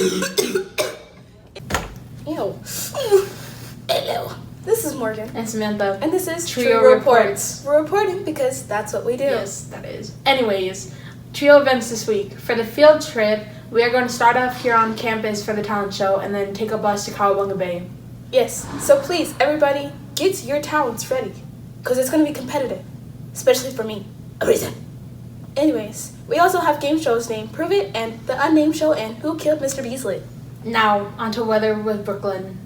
Ew. Hello. This is Morgan. And Samantha. And this is Trio Reports. We're reporting because that's what we do. Yes, that is. Anyways, trio events this week. For the field trip, we are going to start off here on campus for the talent show and then take a bus to Cowabunga Bay. Yes, so please, everybody, get your talents ready. Because it's going to be competitive. Especially for me. A reason. Anyways, we also have game shows named Prove It and The Unnamed Show and Who Killed Mr. Beasley. Now, onto weather with Brooklyn.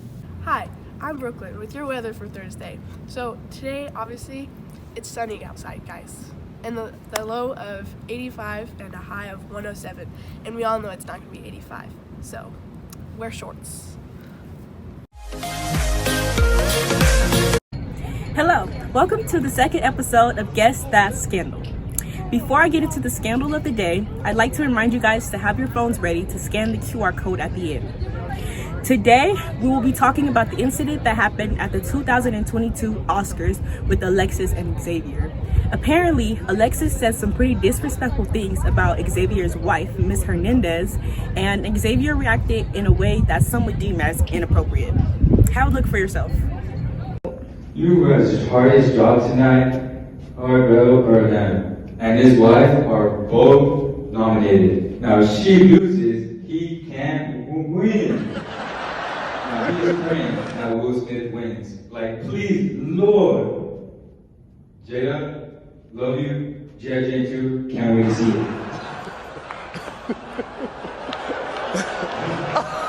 Hi, I'm Brooklyn with your weather for Thursday. So today, obviously, it's sunny outside, guys. And the low of 85 and a high of 107. And we all know it's not going to be 85. So, wear shorts. Hello, welcome to the second episode of Guess That Scandal. Before I get into the scandal of the day, I'd like to remind you guys to have your phones ready to scan the QR code at the end. Today, we will be talking about the incident that happened at the 2022 Oscars with Alexis and Xavier. Apparently, Alexis said some pretty disrespectful things about Xavier's wife, Miss Hernandez, and Xavier reacted in a way that some would deem as inappropriate. Have a look for yourself. You was hardest job tonight, Arbel Burnham and his wife are both nominated. Now if she loses, he can't win. Now he's praying that Will Smith wins. Like, please, Lord. Jada, love you. J.J. too, can't wait to see it.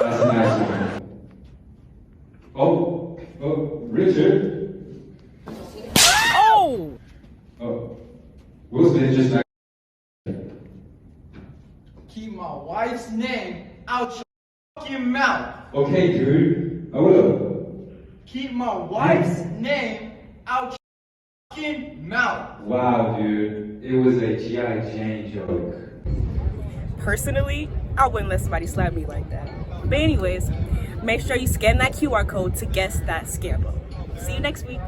That's a nice one. Oh, Richard. Oh, Will Smith just not. Keep my wife's name out your fucking mouth. Okay, dude. I will. Keep my wife's name out your fucking mouth. Wow, dude. It was a G.I. Jane joke. Personally, I wouldn't let somebody slap me like that. But anyways, make sure you scan that QR code to guess that scandal. See you next week.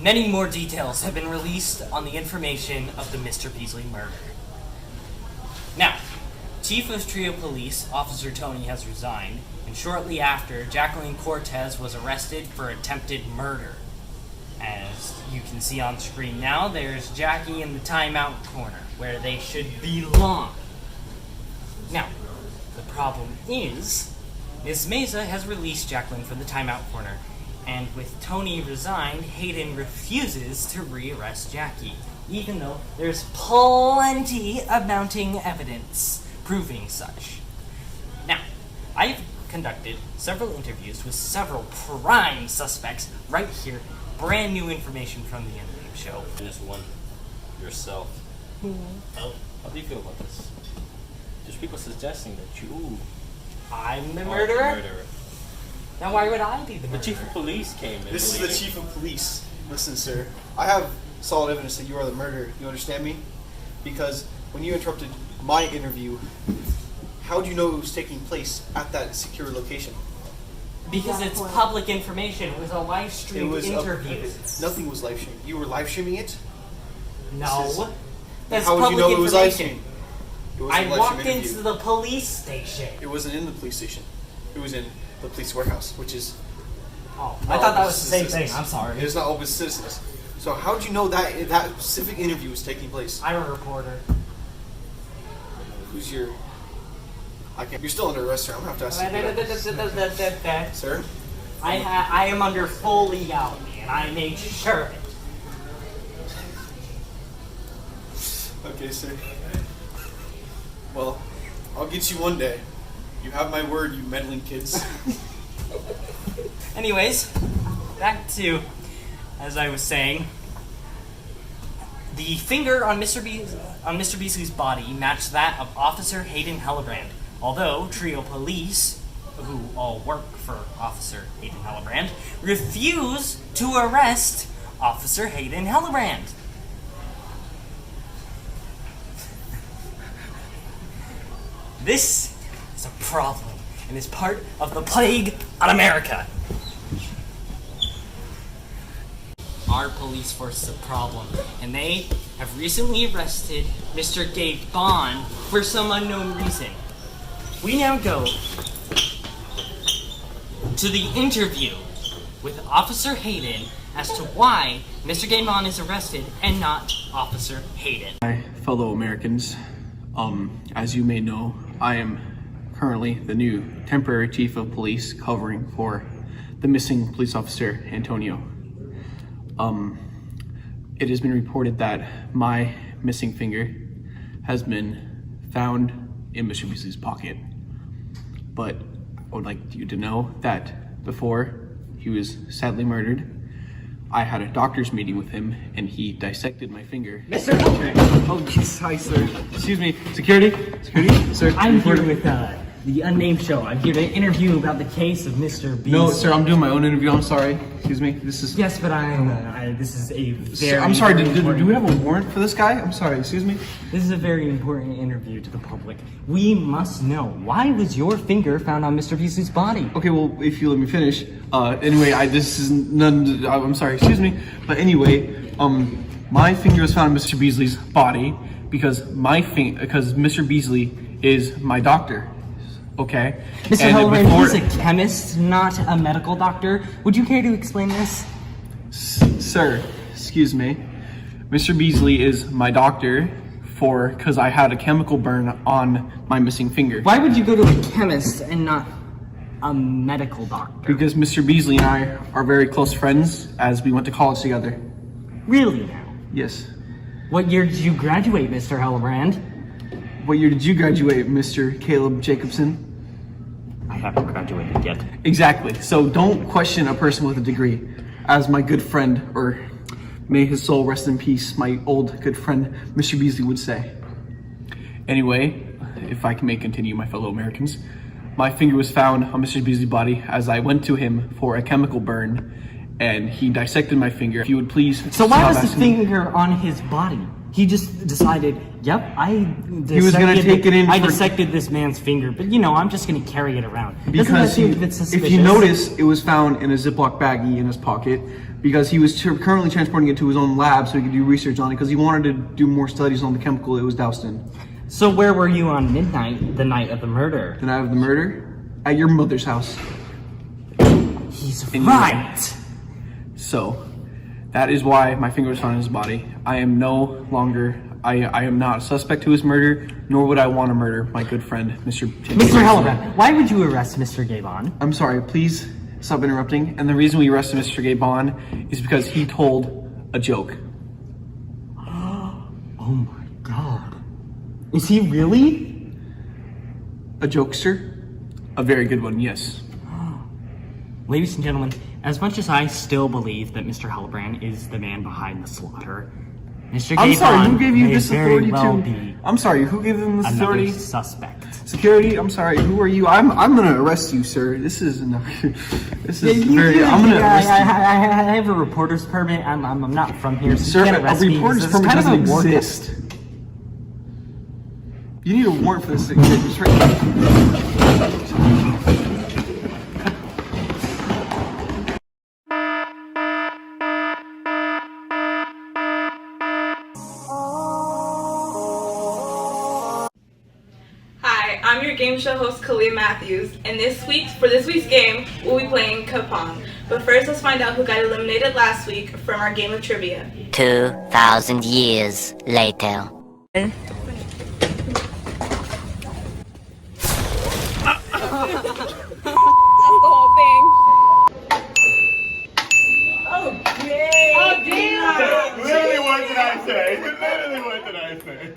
Many more details have been released on the information of the Mr. Beasley murder. Now, Chief of Trio Police, Officer Tony, has resigned, and shortly after, Jacqueline Cortez was arrested for attempted murder. As you can see on screen now, there's Jackie in the timeout corner, where they should belong. Now, the problem is, Ms. Meza has released Jacqueline from the timeout corner, and with Tony resigned, Hayden refuses to re-arrest Jackie, even though there's plenty of mounting evidence proving such. Now, I've conducted several interviews with several prime suspects right here. Brand new information from the Unnamed Show. Just one yourself. How do you feel about this? There's people suggesting that I'm the are murderer? Now why would I be the murderer? The chief of police came in. This is the chief of police. Listen, sir. I have solid evidence that you are the murderer. You understand me? Because when you interrupted my interview, how do you know it was taking place at that secure location? Because it's public information. It was a live streamed interview. Nothing was live streamed. You were live streaming it? No. That's How would public you know it was live information. streamed? I walked into the police station. It wasn't in the police station. It was in the police warehouse, which is... Oh, I thought that was the same thing. I'm sorry. It is not open to citizens. So how did you know that that specific interview was taking place? I'm a reporter. Who's your... You're still under arrest, sir. I'm going to have to ask you. Sir? I am under full legality, and I made sure of it. Okay, sir. Well, I'll get you one day. You have my word, you meddling kids. Anyways, back to, as I was saying, the finger on Mr. Beasley's body matched that of Officer Hayden Hellebrand. Although Trio Police, who all work for Officer Hayden Hellebrand, refuse to arrest Officer Hayden Hellebrand. This is a problem and is part of the plague on America. our police force is a problem, and they have recently arrested Mr. Gabe Bond for some unknown reason. We now go to the interview with Officer Hayden as to why Mr. Gabe Bond is arrested and not Officer Hayden. My fellow Americans, as you may know, I am currently the new temporary chief of police covering for the missing police officer, Antonio. It has been reported that my missing finger has been found in Mr. Beasley's pocket. But I would like you to know that before he was sadly murdered, I had a doctor's meeting with him and he dissected my finger. Mr. Hildred! Oh, yes, hi, sir. Excuse me. Security? Security? Sir, I'm here with the Unnamed Show. I'm here to interview about the case of Mr. Beasley. No, sir, I'm doing my own interview. I'm sorry. Excuse me. This is... Yes, but this is a very... Sir, I'm sorry. very Do we have a warrant for this guy? I'm sorry. Excuse me. This is a very important interview to the public. We must know, why was your finger found on Mr. Beasley's body? Okay, well, if you let me finish. Anyway, I'm sorry. Excuse me. But anyway, my finger was found on Mr. Beasley's body because Mr. Beasley is my doctor. Okay. Mr. Hellbrand, he's a chemist, not a medical doctor. Would you care to explain this? Sir, excuse me. Mr. Beasley is my doctor because I had a chemical burn on my missing finger. Why would you go to a chemist and not a medical doctor? Because Mr. Beasley and I are very close friends as we went to college together. Really now? Yes. What year did you graduate, Mr. Hellbrand? What year did you graduate, Mr. Caleb Jacobson? I haven't graduated yet. Exactly. So don't question a person with a degree. As my good friend, or may his soul rest in peace, my old good friend, Mr. Beasley would say. Anyway, if I may continue, my fellow Americans, my finger was found on Mr. Beasley's body as I went to him for a chemical burn, and he dissected my finger. If you would please... So why was the finger on his body? He just decided, yep, I dissected this man's finger, but I'm just going to carry it around. Because if you notice, it was found in a Ziploc baggie in his pocket because he was currently transporting it to his own lab so he could do research on it because he wanted to do more studies on the chemical it was doused in. So where were you on midnight, the night of the murder? The night of the murder? At your mother's house. He's right! So... that is why my finger was found in his body. I am no longer, I am not a suspect to his murder, nor would I want to murder my good friend, Mr. Hellbrand, why would you arrest Mr. Gabon? I'm sorry, please stop interrupting. And the reason we arrested Mr. Gabon is because he told a joke. Oh my God. Is he really? A jokester? A very good one, yes. Ladies and gentlemen, as much as I still believe that Mr. Hellbrand is the man behind the slaughter, Mr. I'm sorry, who gave you may this very authority well to? be I'm sorry, who gave them this authority? another suspect. Security, I'm sorry, who are you? I'm gonna arrest you, sir. This is I'm gonna arrest you. I have a reporter's permit. I'm not from here, so sir, you can't arrest me. A reporter's permit doesn't exist. You need a warrant for this thing. It's right. I'm your game show host, Kalia Matthews, and for this week's game, we'll be playing Kapong. But first, let's find out who got eliminated last week from our game of trivia. 2,000 years later. Literally, what did I say? Literally, what did I say?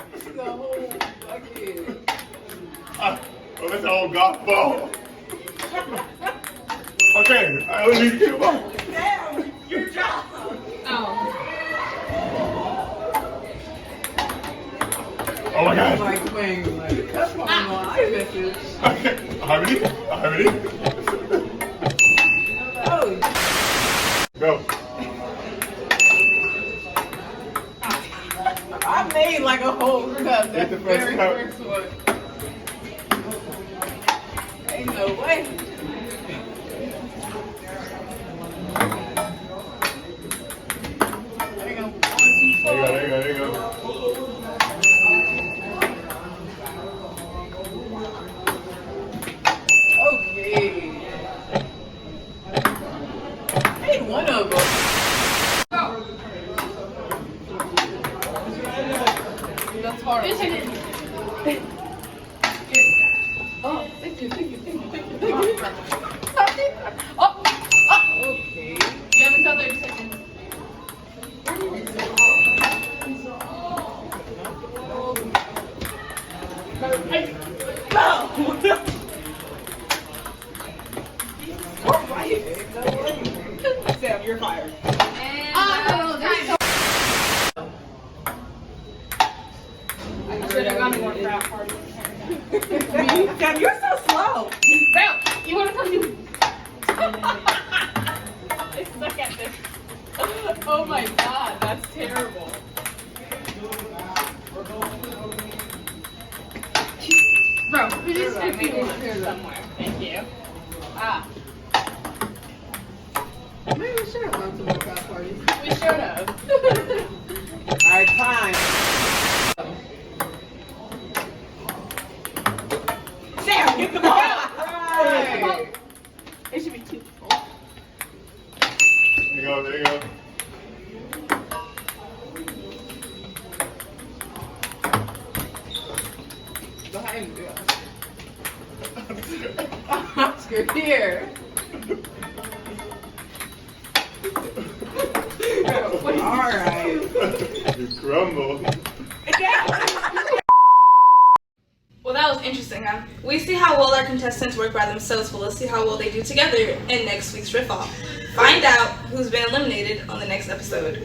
Well, that's a whole golf ball. Okay, I only need 2 balls. Damn, your job. Oh my God. Like playing like that's my iMessage. Okay, how many? Oh. Go. I made like a whole cup. That's the very first one. Ain't no way. Sam, you're fired. I should have gone to more frat parties. Sam, you're so slow. Bam! You want to come to? I suck at this. Oh my god, that's terrible. Bro, we just put people here somewhere. Thank you. Ah. Maybe we should have gone to more frat parties. We should have. Alright, time. Sam, get the ball! Right. It should be 2 full. There you go, there you go. Behind you. Oscar, here. Alright. You crumble. Well, that was interesting, huh? We see how well our contestants work by themselves, but let's see how well they do together in next week's Riff Off. Find out who's been eliminated on the next episode.